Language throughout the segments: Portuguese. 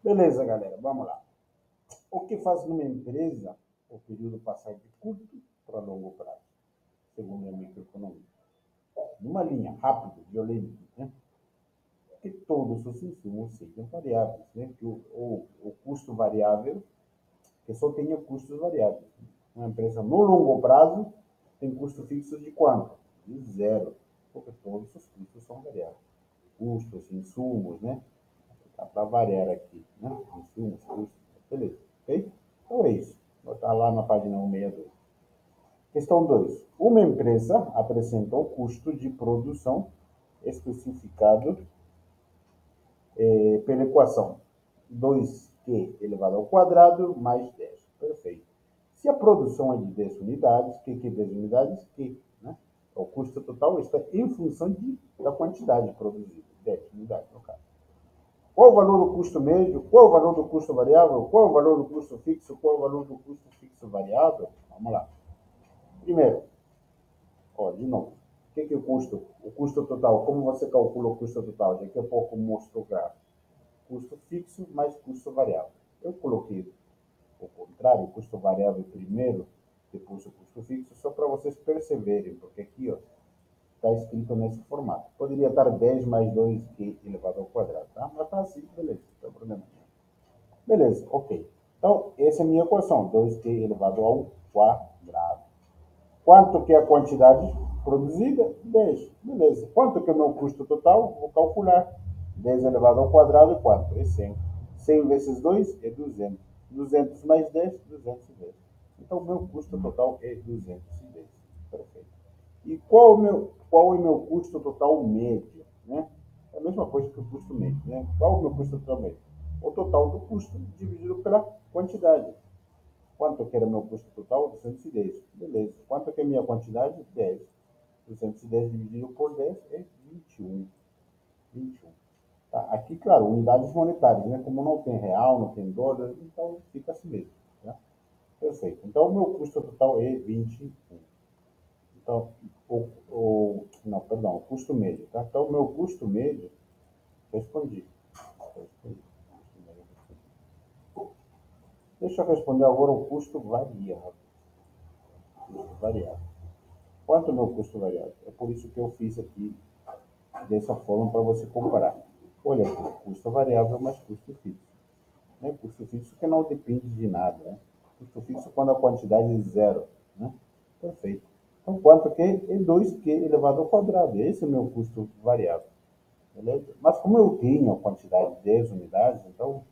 Beleza, galera, vamos lá. O que faz numa empresa o período passar de curto para longo prazo, segundo a microeconomia? Numa linha rápida, violenta, né? Que todos os insumos sejam variáveis, né? Que o custo variável, que só tenha custos variáveis. Uma empresa no longo prazo tem custo fixo de quanto? De zero, porque todos os custos são variáveis. Custos, insumos, né? Dá para variar aqui, né? Insumos, custos, beleza, ok? Então é isso. Vou botar lá na página 162. Questão 2. Uma empresa apresenta o custo de produção especificado pela equação 2Q elevado ao quadrado mais 10. Perfeito. Se a produção é de 10 unidades, Q 10 unidades, Q, né? O custo total está em função da quantidade produzida, 10 unidades no caso. Qual o valor do custo médio? Qual o valor do custo variável? Qual o valor do custo fixo? Qual o valor do custo fixo variável? Vamos lá. Primeiro, ó, de novo. O que é o custo? O custo total. Como você calcula o custo total? Daqui a pouco eu mostro o gráfico. Custo fixo mais custo variável. Eu coloquei o contrário, o custo variável primeiro, depois o custo fixo, só para vocês perceberem, porque aqui está escrito nesse formato. Poderia estar 10 mais 2q elevado ao quadrado, tá? Mas está assim, beleza, não tem problema. Beleza, ok. Então, essa é a minha equação, 2q elevado ao quadrado. Quanto que é a quantidade produzida? 10. Beleza. Quanto que é o meu custo total? Vou calcular. 10 elevado ao quadrado é quanto? É 100. 100 vezes 2 é 200. 200 mais 10, 210. Então, o meu custo total é 210. Perfeito. E qual é o meu custo total médio? Né? É a mesma coisa que o custo médio. Né? Qual é o meu custo total médio? O total do custo dividido pela quantidade. Quanto que era meu custo total? 210. Beleza. Quanto que é a minha quantidade? 10. 210 dividido por 10 é 21. 21. Tá? Aqui, claro, unidades monetárias, né? Como não tem real, não tem dólar, então fica assim mesmo. Tá? Perfeito. Então, o meu custo total é 21. Então, não, perdão, o custo médio. Tá? Então, o meu custo médio, respondi. Respondi. Deixa eu responder agora o custo variável. Custo variável. Quanto é o meu custo variável? É por isso que eu fiz aqui dessa forma para você comparar. Olha aqui, custo variável mais custo fixo. Né? Custo fixo que não depende de nada. Né? Custo fixo quando a quantidade é zero. Né? Perfeito. Então, quanto que é 2q elevado ao quadrado. Esse é o meu custo variável. Beleza? Mas como eu tenho a quantidade de 10 unidades, então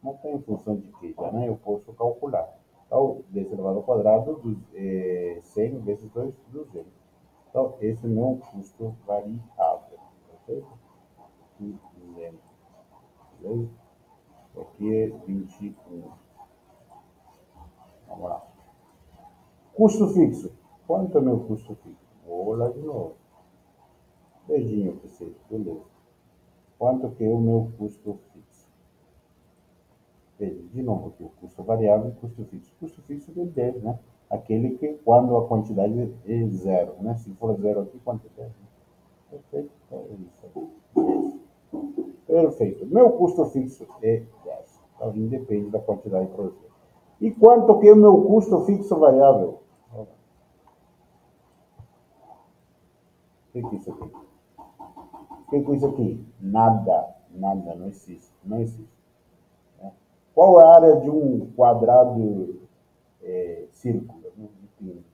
não tem função de que já, né? Eu posso calcular. Então, 10 elevado ao quadrado, 100 vezes 2, 200. Então, esse é o meu custo variável. Perfeito? 200. Beleza? Aqui é 21. Vamos lá. Custo fixo. Quanto é meu custo fixo? Vou lá de novo. Beijinho para você. Beleza. Quanto que é o meu custo fixo? De novo aqui, o custo variável e custo fixo. Custo fixo é 10, né? Aquele que quando a quantidade é zero, né? Se for zero aqui, quanto é 10? Né? Perfeito. Então, é isso aqui. Perfeito. Meu custo fixo é 10. Então, independe da quantidade produzida. E quanto que é o meu custo fixo variável? O que é isso aqui? O que é isso aqui? Nada. Nada. Não existe. Não existe. Né? Qual é a área de um quadrado círculo? Não tem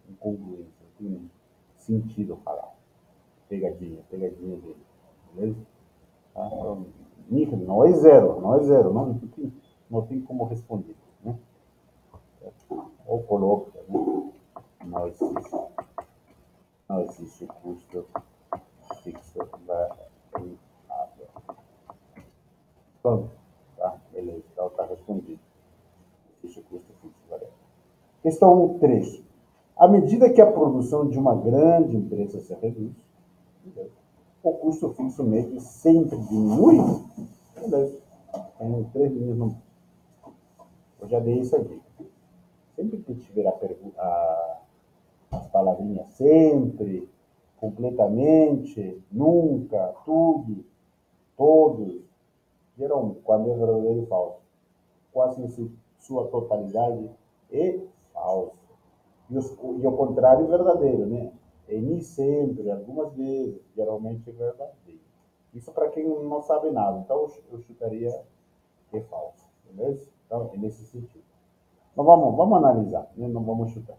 incongruência. Não tem sentido falar. Pegadinha. Pegadinha dele. Beleza? Tá? Então, não é zero. Não é zero. Não tem como responder. Né? Ou coloca, né? Não existe. Não existe custo fixo variável. Pronto. Tá? Beleza. Então está respondido. Existe custo fixo variável. Questão 3. À medida que a produção de uma grande empresa se reduz, o custo fixo médio sempre diminui. Beleza. Tem 3 linhas no. Eu já dei isso aqui. Sempre que tiver as palavrinhas sempre, completamente, nunca, tudo, todos, geralmente, quando é verdadeiro e falso, quase em sua totalidade é falso. E o contrário é verdadeiro, né? É nem sempre, algumas vezes, geralmente é verdadeiro. Isso para quem não sabe nada. Então eu chutaria que é falso, beleza? Então é nesse sentido. Então vamos analisar, né? Não vamos chutar.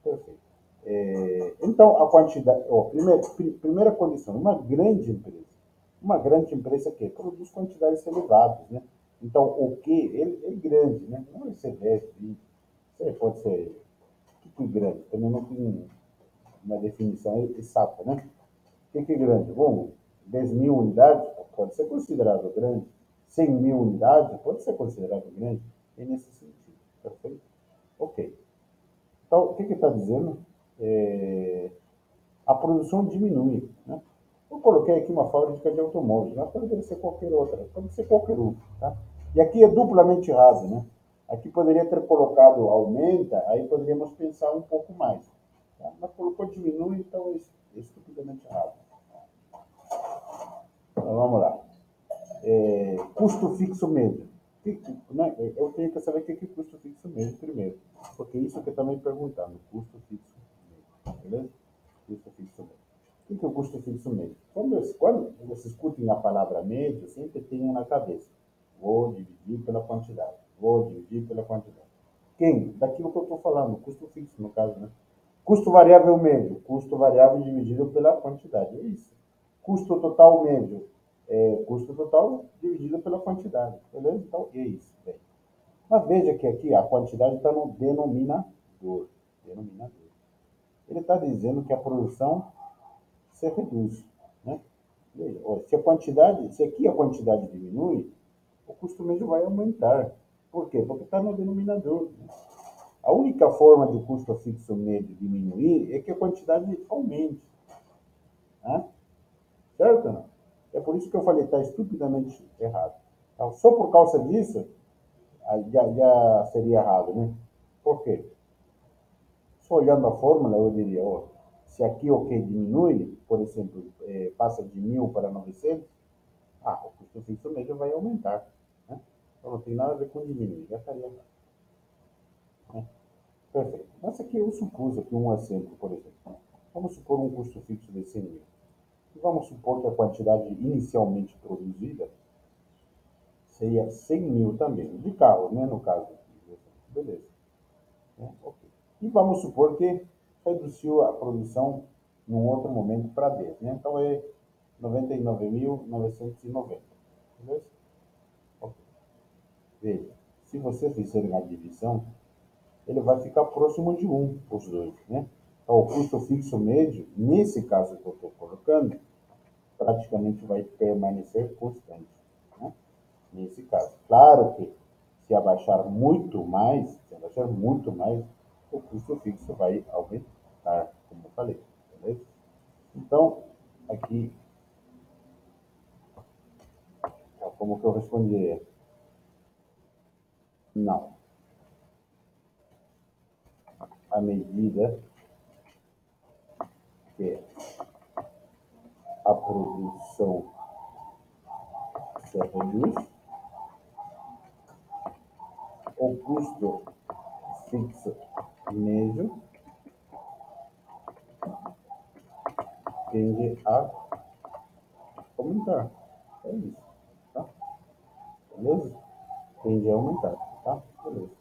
Perfeito. Então a quantidade, primeira condição, uma grande empresa que produz quantidades elevadas, né? Então o que ele é grande, né? Não é ser 10, 20, pode ser que grande, também não tem uma definição exata, né? O que é grande? Bom, 10 mil unidades pode ser considerado grande, 100 mil unidades pode ser considerado grande, é nesse sentido, perfeito? Ok. Então, o que está dizendo? É, a produção diminui, né? Eu coloquei aqui uma fábrica de automóveis, mas poderia ser qualquer outra, pode ser qualquer um, tá? E aqui é duplamente errado, né? Aqui poderia ter colocado aumenta, aí poderíamos pensar um pouco mais. Tá? Mas colocou diminui, então é estupidamente errado. Então, vamos lá. Custo fixo médio. Né? Eu tenho que saber o que é custo fixo médio primeiro, porque isso que está me perguntando, custo fixo médio, beleza? Custo fixo médio. O que é o custo fixo médio? Quando vocês escutem a palavra médio, sempre tenham na cabeça, vou dividir pela quantidade, vou dividir pela quantidade. Quem? Daquilo que eu estou falando, custo fixo, no caso, né? Custo variável médio, custo variável dividido pela quantidade, é isso. Custo total médio, custo total dividido pela quantidade, beleza? Então, é isso. Bem. Mas veja que aqui a quantidade está no denominador. Denominador. Ele está dizendo que a produção se reduz, né? Veja, se aqui a quantidade diminui, o custo médio vai aumentar. Por quê? Porque está no denominador. Né? A única forma de custo fixo médio diminuir é que a quantidade aumente. Né? Certo ou não? É por isso que eu falei, está estupidamente errado. Então, só por causa disso, já seria errado, né? Por quê? Só olhando a fórmula, eu diria, ó, se aqui o que diminui, por exemplo, passa de 1.000 para 900, o custo fixo médio vai aumentar. Né? Então não tem nada a ver com diminuir, já estaria errado. Né? Perfeito. Mas aqui eu supus aqui um exemplo, por exemplo. Vamos supor um custo fixo de 100 mil. E vamos supor que a quantidade inicialmente produzida seria 100 mil também, de carro, né, no caso. Beleza. Okay. E vamos supor que reduziu a produção num outro momento para 10. Né? Então é 99.990. Beleza? Okay. Veja, se você fizer a divisão, ele vai ficar próximo de 1, os dois. Né? Então, o custo fixo médio, nesse caso que eu estou colocando, praticamente vai permanecer constante. Né? Nesse caso. Claro que se abaixar muito mais, o custo fixo vai aumentar, como eu falei. Beleza? Então, aqui, como que eu respondi? Não. À medida que a produção se reduz, o custo fixo médio tende a aumentar. É isso. Tá? Beleza? Tende a aumentar. Tá? Beleza.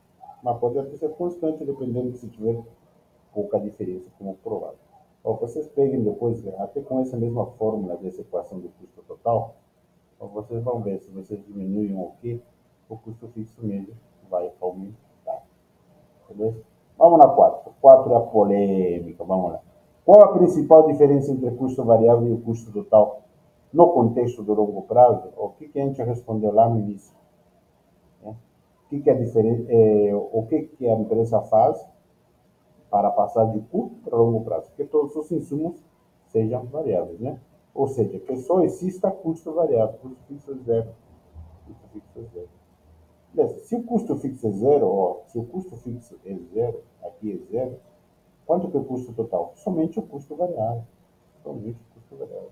Mas pode até ser constante, dependendo de se tiver pouca diferença, como provado. Ó, vocês peguem depois, até com essa mesma fórmula dessa equação do custo total, ó, vocês vão ver se vocês diminuem o quê, o custo fixo médio vai aumentar. Beleza? Vamos na 4. 4 é a polêmica, vamos lá. Qual a principal diferença entre o custo variável e o custo total no contexto do longo prazo? O que a gente respondeu lá no início? Né? O que a empresa faz para passar de curto para longo prazo? Que todos os insumos sejam variáveis, né? Ou seja, que só exista custo variável, custo fixo zero. Custo fixo zero. Beleza. Se o custo fixo é zero, ó, se o custo fixo é zero, aqui é zero, quanto que é o custo total? Somente o custo variável. Somente o custo variável.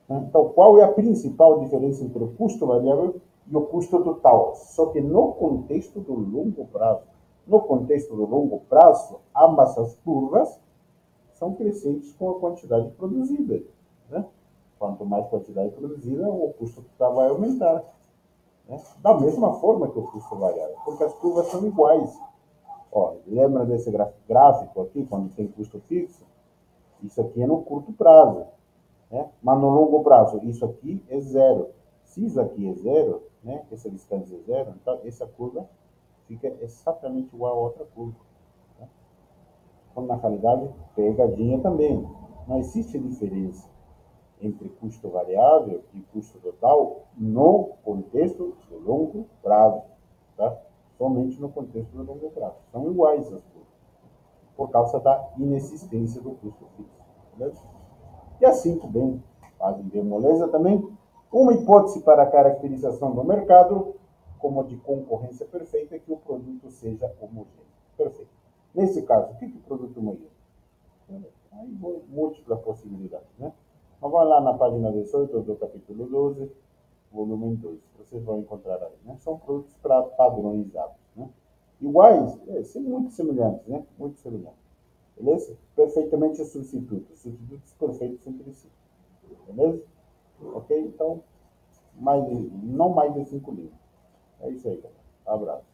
Então, qual é a principal diferença entre o custo variável e o custo total. Só que no contexto do longo prazo, ambas as curvas são crescentes com a quantidade produzida, né? Quanto mais quantidade produzida, o custo total vai aumentar, né? Da mesma forma que o custo variável, porque as curvas são iguais. Ó, lembra desse gráfico aqui, quando tem custo fixo? Isso aqui é no curto prazo, né? Mas no longo prazo, isso aqui é zero. Se isso aqui é zero, né? Essa distância é zero, então essa curva fica exatamente igual a outra curva. Né? Então, na realidade, pegadinha também. Não existe diferença entre custo variável e custo total no contexto do longo prazo. Tá? Somente no contexto do longo prazo. São iguais as curvas, por causa da inexistência do custo fixo. Beleza? E assim também fazem bem moleza também. Uma hipótese para a caracterização do mercado como de concorrência perfeita é que o produto seja homogêneo. Perfeito. Nesse caso, o que é o produto homogêneo? Aí, múltiplas possibilidades, né? Mas vamos lá na página 18 do capítulo 12, volume 2. Vocês vão encontrar aí, né? São produtos para padronizados, né? Iguais, são muito semelhantes, né? Muito semelhantes. Beleza? Perfeitamente substitutos. Substitutos perfeitos entre si. Beleza? Ok? Então, não mais de 5 linhas. É isso aí, galera. Abraço.